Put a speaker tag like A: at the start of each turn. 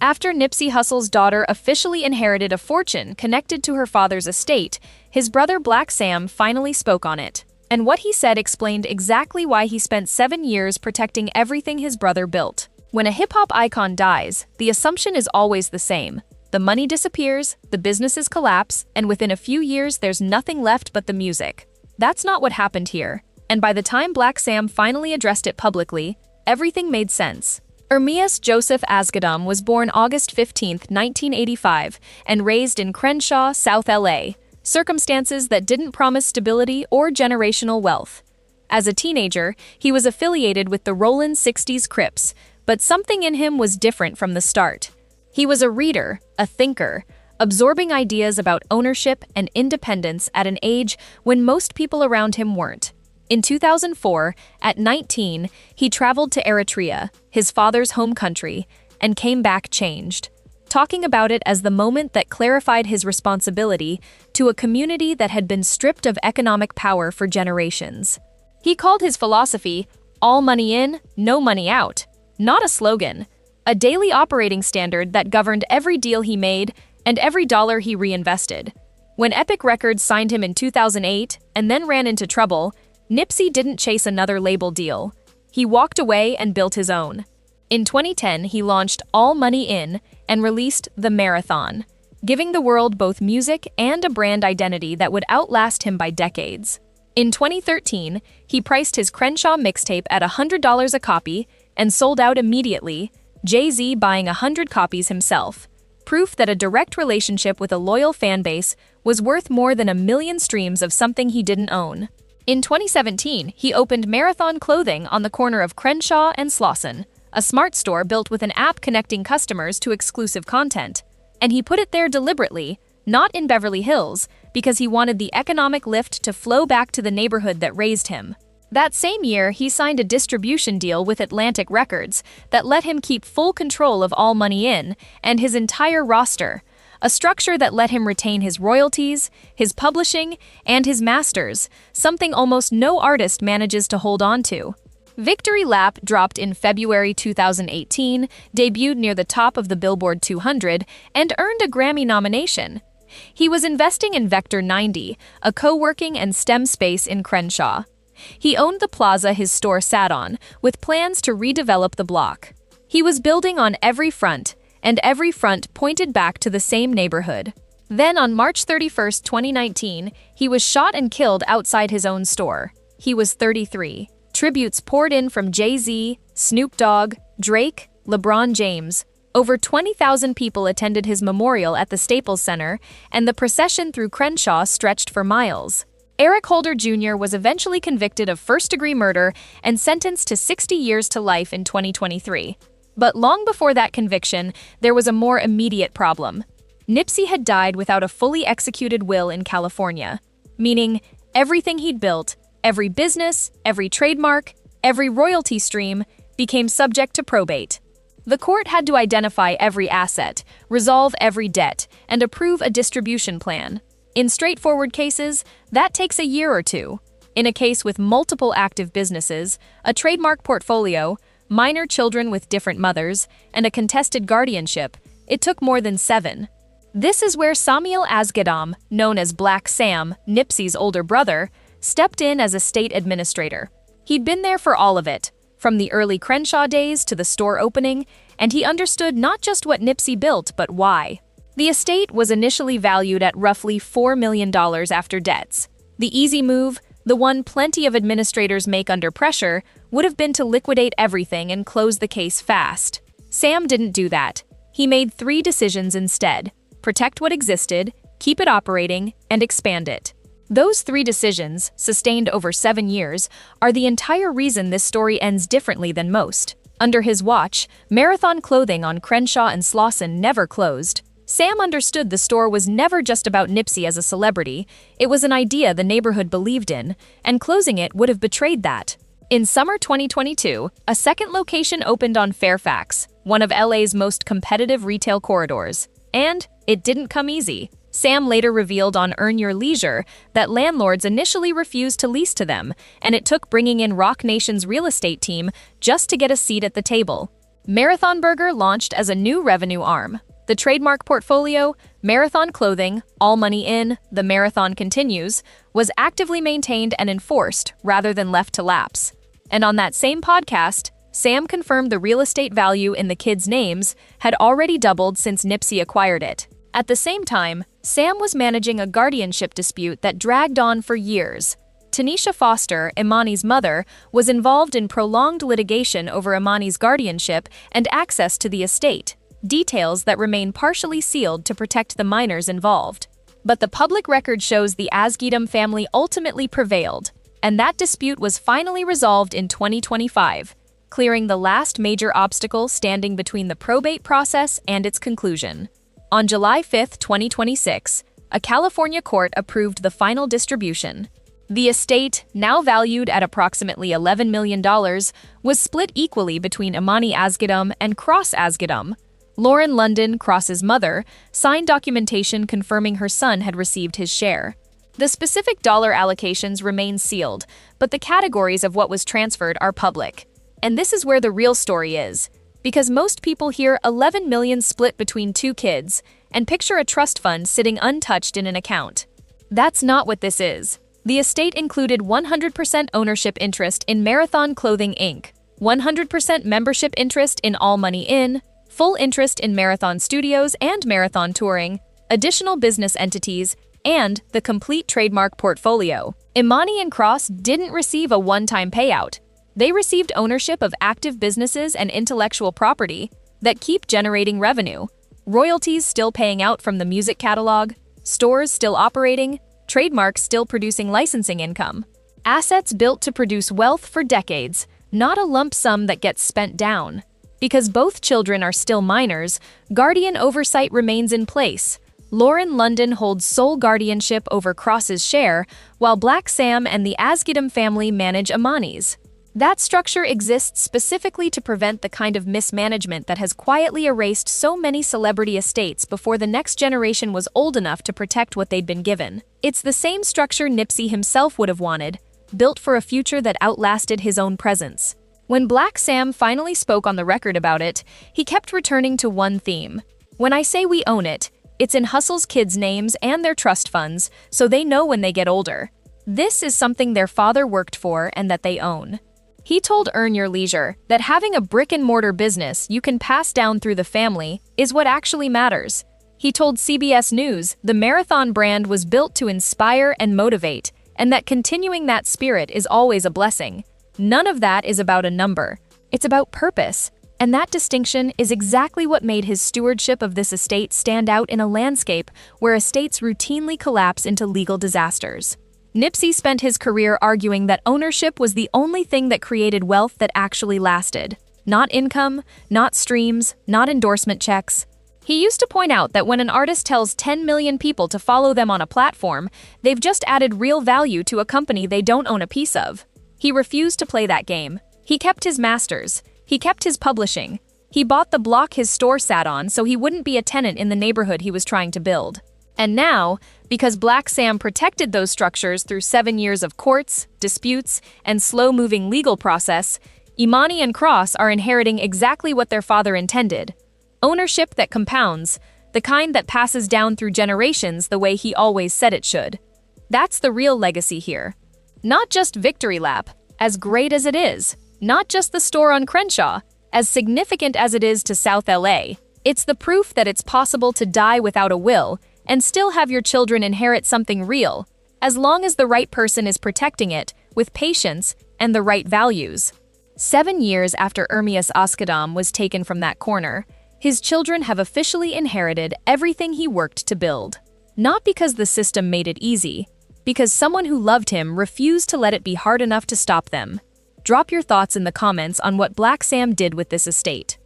A: After Nipsey Hussle's daughter officially inherited a fortune connected to her father's estate, his brother Black Sam finally spoke on it. And what he said explained exactly why he spent 7 years protecting everything his brother built. When a hip-hop icon dies, the assumption is always the same. The money disappears, the businesses collapse, and within a few years there's nothing left but the music. That's not what happened here. And by the time Black Sam finally addressed it publicly, everything made sense. Ermias Joseph Asghedom was born August 15, 1985, and raised in Crenshaw, South LA, circumstances that didn't promise stability or generational wealth. As a teenager, he was affiliated with the Rollin' 60s Crips, but something in him was different from the start. He was a reader, a thinker, absorbing ideas about ownership and independence at an age when most people around him weren't. In 2004, at 19, he traveled to Eritrea, his father's home country, and came back changed, talking about it as the moment that clarified his responsibility to a community that had been stripped of economic power for generations. He called his philosophy, "all money in, no money out," not a slogan, a daily operating standard that governed every deal he made and every dollar he reinvested. When Epic Records signed him in 2008 and then ran into trouble, Nipsey didn't chase another label deal. He walked away and built his own. In 2010, he launched All Money In and released The Marathon, giving the world both music and a brand identity that would outlast him by decades. In 2013, he priced his Crenshaw mixtape at $100 a copy and sold out immediately, Jay-Z buying 100 copies himself, proof that a direct relationship with a loyal fan base was worth more than 1 million streams of something he didn't own. In 2017, he opened Marathon Clothing on the corner of Crenshaw and Slauson, a smart store built with an app connecting customers to exclusive content. And he put it there deliberately, not in Beverly Hills, because he wanted the economic lift to flow back to the neighborhood that raised him. That same year, he signed a distribution deal with Atlantic Records that let him keep full control of All Money In and his entire roster, a structure that let him retain his royalties, his publishing, and his masters, something almost no artist manages to hold on to. Victory Lap dropped in February 2018, debuted near the top of the Billboard 200, and earned a Grammy nomination. He was investing in Vector 90, a co-working and STEM space in Crenshaw. He owned the plaza his store sat on, with plans to redevelop the block. He was building on every front, and every front pointed back to the same neighborhood. Then on March 31, 2019, he was shot and killed outside his own store. He was 33. Tributes poured in from Jay-Z, Snoop Dogg, Drake, LeBron James. Over 20,000 people attended his memorial at the Staples Center, and the procession through Crenshaw stretched for miles. Eric Holder Jr. was eventually convicted of first-degree murder and sentenced to 60 years to life in 2023. But long before that conviction, there was a more immediate problem. Nipsey had died without a fully executed will in California, meaning everything he'd built, every business, every trademark, every royalty stream, became subject to probate. The court had to identify every asset, resolve every debt, and approve a distribution plan. In straightforward cases, that takes a year or two. In a case with multiple active businesses, a trademark portfolio, minor children with different mothers, and a contested guardianship, it took more than 7. This is where Samuel Asghedom, known as Black Sam, Nipsey's older brother, stepped in as a state administrator. He'd been there for all of it, from the early Crenshaw days to the store opening, and he understood not just what Nipsey built, but why. The estate was initially valued at roughly $4 million after debts. The easy move, the one plenty of administrators make under pressure, would have been to liquidate everything and close the case fast. Sam didn't do that. He made 3 decisions instead: protect what existed, keep it operating, and expand it. Those 3 decisions, sustained over 7 years, are the entire reason this story ends differently than most. Under his watch, Marathon Clothing on Crenshaw and Slauson never closed. Sam understood the store was never just about Nipsey as a celebrity. It was an idea the neighborhood believed in, and closing it would have betrayed that. In summer 2022, a second location opened on Fairfax, one of LA's most competitive retail corridors. And it didn't come easy. Sam later revealed on Earn Your Leisure that landlords initially refused to lease to them, and it took bringing in Roc Nation's real estate team just to get a seat at the table. Marathon Burger launched as a new revenue arm. The trademark portfolio, Marathon Clothing, All Money In, The Marathon Continues, was actively maintained and enforced rather than left to lapse. And on that same podcast, Sam confirmed the real estate value in the kids' names had already doubled since Nipsey acquired it. At the same time, Sam was managing a guardianship dispute that dragged on for years. Tanisha Foster, Imani's mother, was involved in prolonged litigation over Imani's guardianship and access to the estate, details that remain partially sealed to protect the minors involved. But the public record shows the Asghedom family ultimately prevailed, and that dispute was finally resolved in 2025, clearing the last major obstacle standing between the probate process and its conclusion. On July 5, 2026, a California court approved the final distribution. The estate, now valued at approximately $11 million, was split equally between Imani Asghedom and Cross Asghedom. Lauren London, Cross's mother, signed documentation confirming her son had received his share. The specific dollar allocations remain sealed, but the categories of what was transferred are public. And this is where the real story is, because most people hear $11 million split between two kids and picture a trust fund sitting untouched in an account. That's not what this is. The estate included 100% ownership interest in Marathon Clothing Inc., 100% membership interest in All Money In, full interest in Marathon Studios and Marathon Touring, additional business entities, and the complete trademark portfolio. Imani and Cross didn't receive a one-time payout. They received ownership of active businesses and intellectual property that keep generating revenue, royalties still paying out from the music catalog, stores still operating, trademarks still producing licensing income. Assets built to produce wealth for decades, not a lump sum that gets spent down. Because both children are still minors, guardian oversight remains in place. Lauren London holds sole guardianship over Cross's share, while Black Sam and the Asghedom family manage Imani's. That structure exists specifically to prevent the kind of mismanagement that has quietly erased so many celebrity estates before the next generation was old enough to protect what they'd been given. It's the same structure Nipsey himself would have wanted, built for a future that outlasted his own presence. When Black Sam finally spoke on the record about it, he kept returning to one theme. When I say we own it, it's in Hustle's kids' names and their trust funds, so they know when they get older. This is something their father worked for and that they own. He told Earn Your Leisure that having a brick-and-mortar business you can pass down through the family is what actually matters. He told CBS News the Marathon brand was built to inspire and motivate, and that continuing that spirit is always a blessing. None of that is about a number. It's about purpose. And that distinction is exactly what made his stewardship of this estate stand out in a landscape where estates routinely collapse into legal disasters. Nipsey spent his career arguing that ownership was the only thing that created wealth that actually lasted. Not income, not streams, not endorsement checks. He used to point out that when an artist tells 10 million people to follow them on a platform, they've just added real value to a company they don't own a piece of. He refused to play that game. He kept his masters. He kept his publishing. He bought the block his store sat on so he wouldn't be a tenant in the neighborhood he was trying to build. And now, because Black Sam protected those structures through 7 years of courts, disputes, and slow-moving legal process, Imani and Cross are inheriting exactly what their father intended. Ownership that compounds, the kind that passes down through generations the way he always said it should. That's the real legacy here. Not just Victory Lap, as great as it is. Not just the store on Crenshaw, as significant as it is to South LA. It's the proof that it's possible to die without a will and still have your children inherit something real, as long as the right person is protecting it with patience and the right values. 7 years after Ermias Asghedom was taken from that corner, his children have officially inherited everything he worked to build. Not because the system made it easy, because someone who loved him refused to let it be hard enough to stop them. Drop your thoughts in the comments on what Black Sam did with this estate.